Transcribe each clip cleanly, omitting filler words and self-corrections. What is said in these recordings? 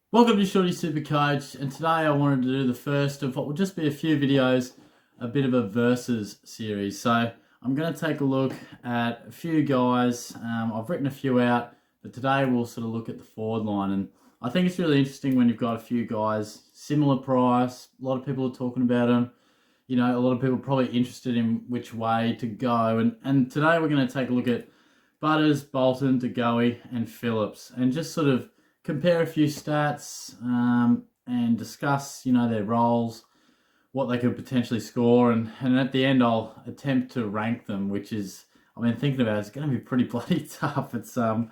Welcome to Shorty SuperCoach, and today I wanted to do the first of what will just be a few videos, a bit of a versus series. So I'm going to take a look at a few guys. I've written a few out, but today we'll sort of look at the forward line. And I think it's really interesting when you've got a few guys, similar price, a lot of people are talking about them. You know, a lot of people are probably interested in which way to go. And today we're going to take a look at Butters, Bolton, Goey, and Phillips, and just sort of compare a few stats and discuss, their roles, what they could potentially score, and at the end I'll attempt to rank them, which is, thinking about it, it's going to be pretty bloody tough. It's a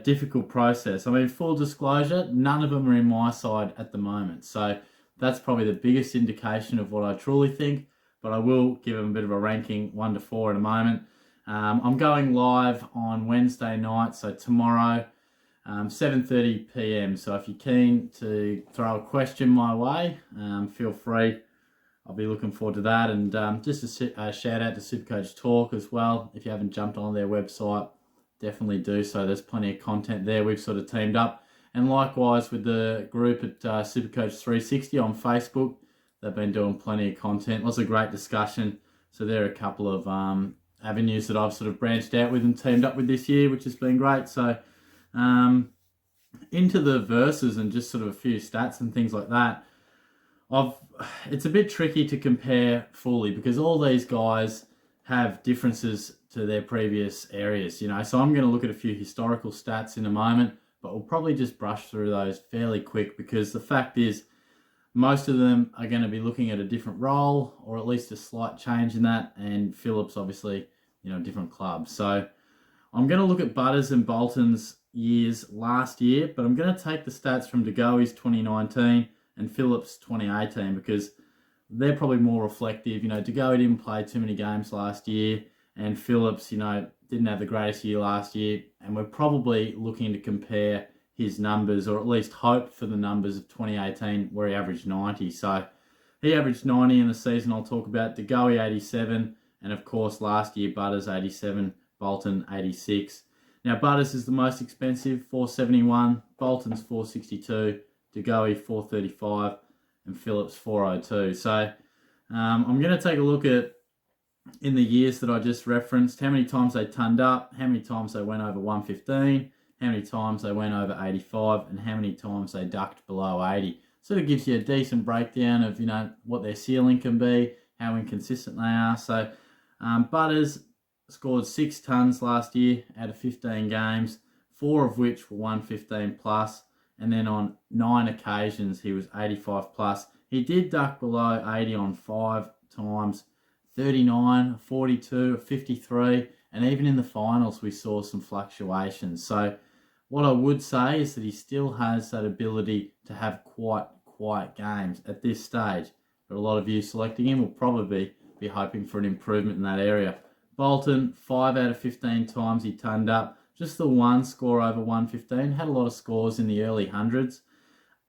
difficult process. Full disclosure, none of them are in my side at the moment, so that's probably the biggest indication of what I truly think, but I will give them a bit of a ranking 1 to 4 in a moment. I'm going live on Wednesday night, so tomorrow, 7:30 p.m. So if you're keen to throw a question my way, feel free. I'll be looking forward to that. And just a shout out to SuperCoach Talk as well. If you haven't jumped on their website, definitely do so. There's plenty of content there. We've sort of teamed up. And likewise with the group at SuperCoach 360 on Facebook, they've been doing plenty of content. Lots of great discussion. So there are a couple of avenues that I've sort of branched out with and teamed up with this year, which has been great. So into the verses and just sort of a few stats and things like that, it's a bit tricky to compare fully because all these guys have differences to their previous areas, so I'm going to look at a few historical stats in a moment, but we'll probably just brush through those fairly quick because the fact is most of them are going to be looking at a different role or at least a slight change in that, and Phillips obviously, different club. So I'm going to look at Butters and Bolton's years last year, but I'm going to take the stats from Goey's 2019 and Phillips 2018 because they're probably more reflective. Goey didn't play too many games last year, and Phillips, didn't have the greatest year last year, and we're probably looking to compare his numbers, or at least hope for the numbers of 2018 where he averaged 90. So he averaged 90 in the season I'll talk about. Goey 87, and of course last year Butters 87, Bolton 86. Now Butters is the most expensive, 471. Bolton's 462. Goey 435, and Phillips 402. So I'm going to take a look at, in the years that I just referenced, how many times they turned up, how many times they went over 115, how many times they went over 85, and how many times they ducked below 80. Sort of gives you a decent breakdown of what their ceiling can be, how inconsistent they are. So Butters scored 6 tons last year out of 15 games, 4 of which were 115 plus, and then on 9 occasions he was 85 plus. He did duck below 80 on 5 times, 39, 42, 53, and even in the finals we saw some fluctuations. So what I would say is that he still has that ability to have quite quiet games at this stage, but a lot of you selecting him will probably be hoping for an improvement in that area. Bolton, 5 out of 15 times he turned up. Just the one score over 115. Had a lot of scores in the early hundreds.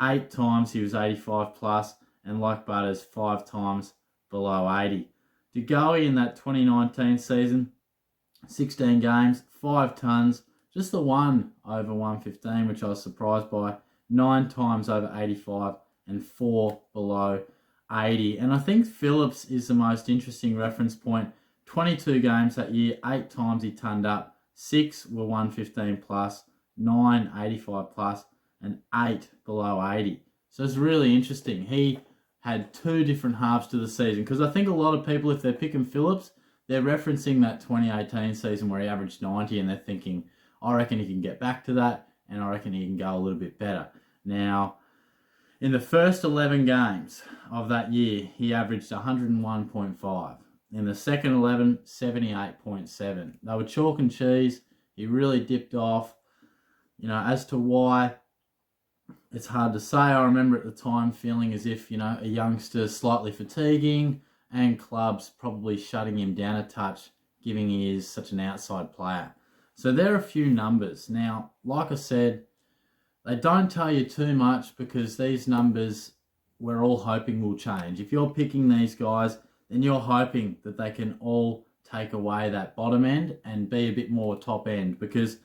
8 times he was 85 plus, and like Butters, 5 times below 80. Goey in that 2019 season, 16 games, 5 tons, just the one over 115, which I was surprised by. 9 times over 85 and 4 below 80. And I think Phillips is the most interesting reference point. 22 games that year, 8 times he turned up, 6 were 115 plus, 9 85 plus, and 8 below 80. So it's really interesting. He had 2 different halves to the season, because I think a lot of people, if they're picking Phillips, they're referencing that 2018 season where he averaged 90, and they're thinking, I reckon he can get back to that, and I reckon he can go a little bit better. Now, in the first 11 games of that year, he averaged 101.5. In the second 11, 78.7. They were chalk and cheese. He really dipped off. As to why, it's hard to say. I remember at the time feeling as if, a youngster slightly fatiguing and clubs probably shutting him down a touch, given he is such an outside player. So there are a few numbers. Now, like I said, they don't tell you too much because these numbers we're all hoping will change. If you're picking these guys, then you're hoping that they can all take away that bottom end and be a bit more top end, because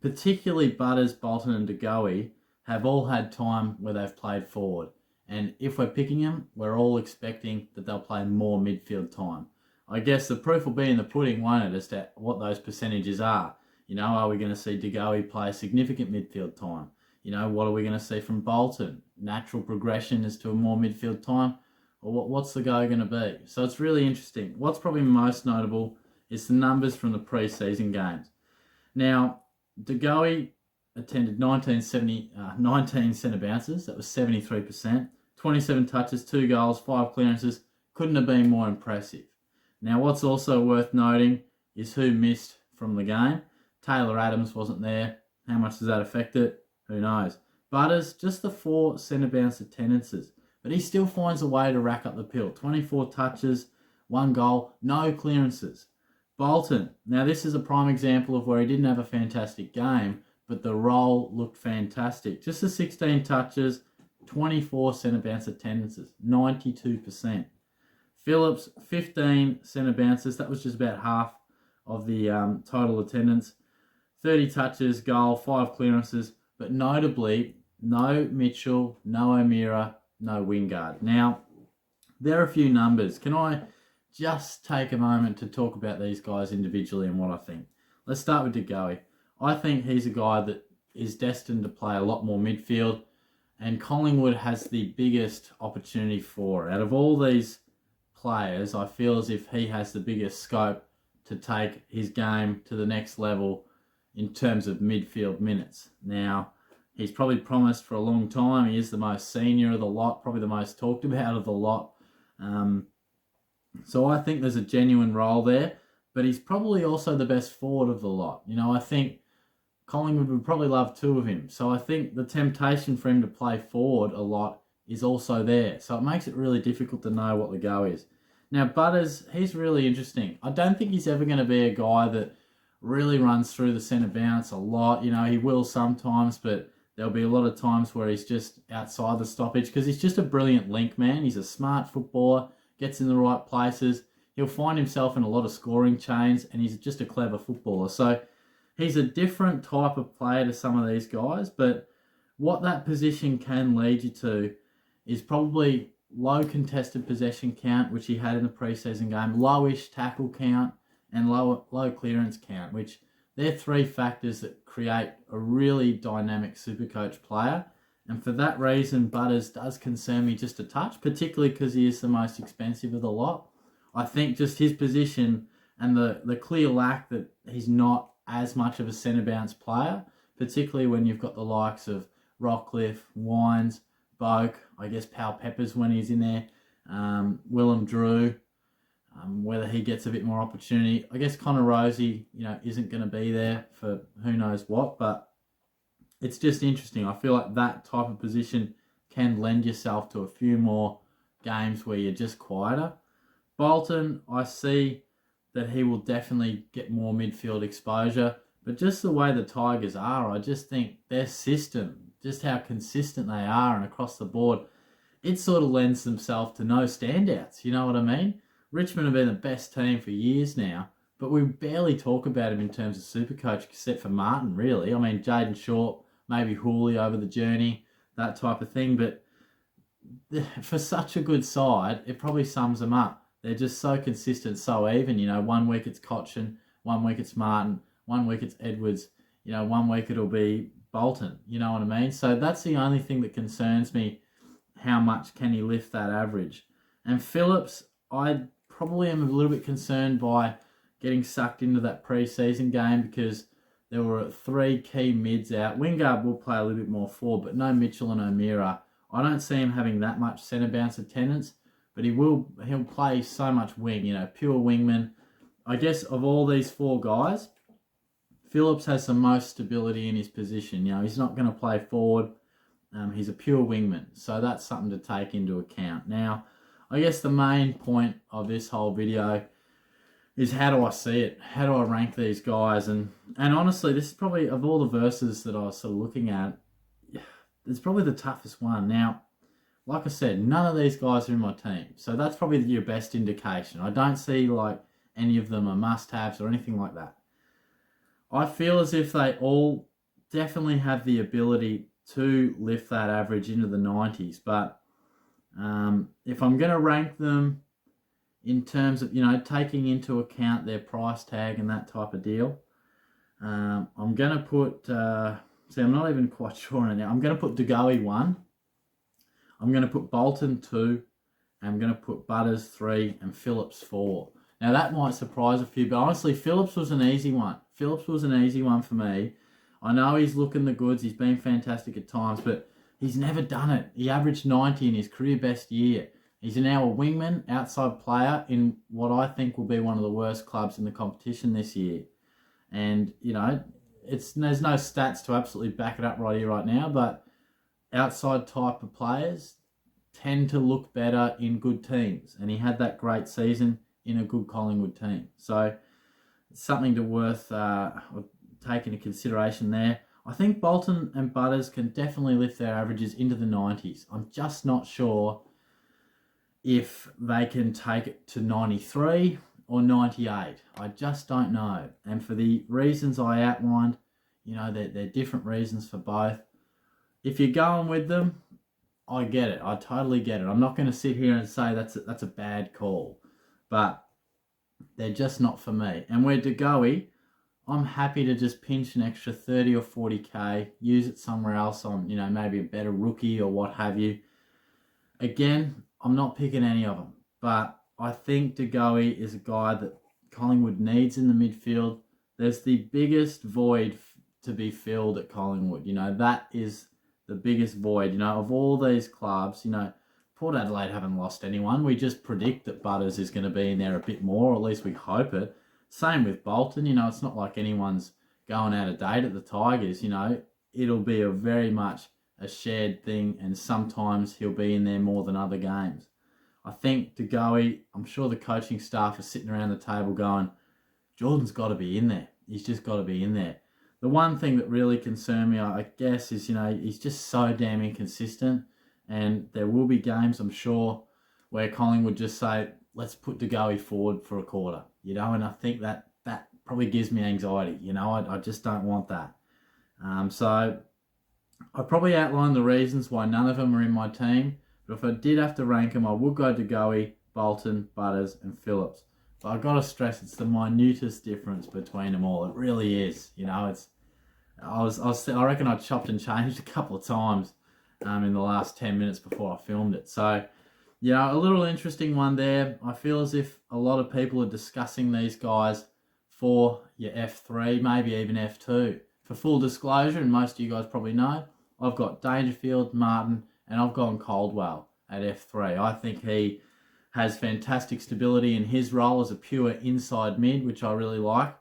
particularly Butters, Bolton and Goey have all had time where they've played forward. And if we're picking them, we're all expecting that they'll play more midfield time. I guess the proof will be in the pudding, won't it, as to what those percentages are. Are we going to see Goey play significant midfield time? What are we going to see from Bolton? Natural progression as to a more midfield time? Or what's the go going to be? So it's really interesting. What's probably most notable is the numbers from the pre-season games. Now, Goey attended 19 centre bounces. That was 73%. 27 touches, 2 goals, 5 clearances. Couldn't have been more impressive. Now, what's also worth noting is who missed from the game. Taylor Adams wasn't there. How much does that affect it? Who knows? Butters, just the 4 centre bounce attendances. But he still finds a way to rack up the pill. 24 touches, 1 goal, no clearances. Bolton, now this is a prime example of where he didn't have a fantastic game, but the role looked fantastic. Just the 16 touches, 24 centre bounce attendances, 92%. Phillips, 15 centre bounces. That was just about half of the total attendance. 30 touches, goal, 5 clearances. But notably, no Mitchell, no O'Meara, no Wingard. Now, there are a few numbers. Can I just take a moment to talk about these guys individually and what I think? Let's start with Goey. I think he's a guy that is destined to play a lot more midfield, and Collingwood has the biggest opportunity for it. Out of all these players, I feel as if he has the biggest scope to take his game to the next level in terms of midfield minutes. Now, he's probably promised for a long time. He is the most senior of the lot, probably the most talked about of the lot. So I think there's a genuine role there, but he's probably also the best forward of the lot. I think Collingwood would probably love 2 of him. So I think the temptation for him to play forward a lot is also there. So it makes it really difficult to know what the go is. Now, Butters, he's really interesting. I don't think he's ever going to be a guy that really runs through the centre bounce a lot. He will sometimes, but there'll be a lot of times where he's just outside the stoppage because he's just a brilliant link man. He's a smart footballer, gets in the right places. He'll find himself in a lot of scoring chains, and he's just a clever footballer. So he's a different type of player to some of these guys, but what that position can lead you to is probably low contested possession count, which he had in the preseason game, lowish tackle count, and low clearance count, which they're 3 factors that create a really dynamic SuperCoach player. And for that reason, Butters does concern me just a touch, particularly because he is the most expensive of the lot. I think just his position and the clear lack that he's not as much of a centre bounce player, particularly when you've got the likes of Rockcliffe, Wines, Boak, I guess Pal Peppers when he's in there, Willem Drew, whether he gets a bit more opportunity. I guess Connor Rosie, isn't going to be there for who knows what, but it's just interesting. I feel like that type of position can lend yourself to a few more games where you're just quieter. Bolton, I see that he will definitely get more midfield exposure, but just the way the Tigers are, I just think their system, just how consistent they are and across the board, it sort of lends themselves to no standouts. You know what I mean? Richmond have been the best team for years now, but we barely talk about him in terms of SuperCoach, except for Martin, really. I mean, Jaden Short, maybe Hooley over the journey, that type of thing. But for such a good side, it probably sums them up. They're just so consistent, so even. 1 week it's Cochin, 1 week it's Martin, 1 week it's Edwards. 1 week it'll be Bolton. You know what I mean? So that's the only thing that concerns me. How much can he lift that average? And Phillips, I probably am a little bit concerned by getting sucked into that pre-season game because there were 3 key mids out. Wingard will play a little bit more forward, but no Mitchell and O'Meara. I don't see him having that much centre bounce attendance, but he'll play so much wing, pure wingman. I guess of all these 4 guys, Phillips has the most stability in his position. He's not going to play forward. He's a pure wingman, so that's something to take into account. Now, I guess the main point of this whole video is how do I see it? How do I rank these guys? And honestly, this is probably, of all the verses that I was sort of looking at, it's probably the toughest one. Now, like I said, none of these guys are in my team, so that's probably your best indication. I don't see like any of them are must-haves or anything like that. I feel as if they all definitely have the ability to lift that average into the 90s. But if I'm going to rank them in terms of, taking into account their price tag and that type of deal, I'm going to put, I'm not even quite sure on it now. I'm going to put Goey 1. I'm going to put Bolton 2. I'm going to put Butters 3 and Phillips 4. Now, that might surprise a few, but honestly, Phillips was an easy one. Phillips was an easy one for me. I know he's looking the goods. He's been fantastic at times, but he's never done it. He averaged 90 in his career best year. He's now a wingman, outside player in what I think will be one of the worst clubs in the competition this year. And, there's no stats to absolutely back it up right here, right now, but outside type of players tend to look better in good teams. And he had that great season in a good Collingwood team. So it's something to worth taking into consideration there. I think Bolton and Butters can definitely lift their averages into the 90s. I'm just not sure if they can take it to 93 or 98. I just don't know. And for the reasons I outlined, they're different reasons for both. If you're going with them, I get it. I totally get it. I'm not going to sit here and say that's a bad call, but they're just not for me. And where Goey, I'm happy to just pinch an extra 30 or 40k, use it somewhere else on, maybe a better rookie or what have you. Again, I'm not picking any of them, but I think Goey is a guy that Collingwood needs in the midfield. There's the biggest void to be filled at Collingwood. That is the biggest void. Of all these clubs, Port Adelaide haven't lost anyone. We just predict that Butters is going to be in there a bit more, or at least we hope it. Same with Bolton. It's not like anyone's going out of date at the Tigers. It'll be a very much a shared thing, and sometimes he'll be in there more than other games. I think Goey, I'm sure the coaching staff are sitting around the table going, Jordan's got to be in there. He's just got to be in there. The one thing that really concerned me, I guess, is, he's just so damn inconsistent. And there will be games, I'm sure, where Collingwood just say, let's put Goey forward for a quarter. And I think that probably gives me anxiety. I just don't want that. So I probably outlined the reasons why none of them are in my team. But if I did have to rank them, I would go Goey, Bolton, Butters, and Phillips. But I've got to stress it's the minutest difference between them all. It really is. I reckon I chopped and changed a couple of times in the last 10 minutes before I filmed it. So, a little interesting one there. I feel as if a lot of people are discussing these guys for your F3, maybe even F2. For full disclosure, and most of you guys probably know, I've got Dangerfield, Martin, and I've gone Caldwell at F3. I think he has fantastic stability in his role as a pure inside mid, which I really like,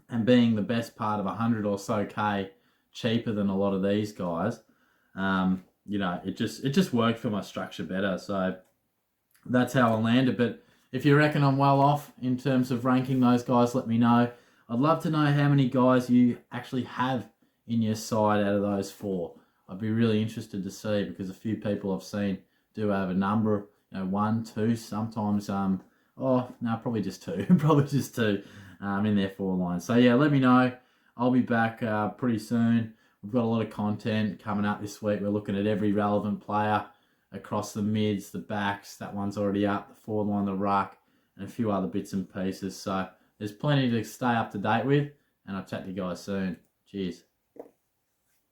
and being the best part of 100 or so K cheaper than a lot of these guys. It just worked for my structure better. So that's how I landed. But if you reckon I'm well off in terms of ranking those guys, let me know. I'd love to know how many guys you actually have in your side out of those 4. I'd be really interested to see, because a few people I've seen do have a number, 1, 2, sometimes, probably just 2, probably just 2 in their 4 lines. So yeah, let me know. I'll be back pretty soon. We've got a lot of content coming up this week. We're looking at every relevant player across the mids, the backs. That one's already up, the forward line, the ruck, and a few other bits and pieces. So there's plenty to stay up to date with, and I'll chat to you guys soon. Cheers.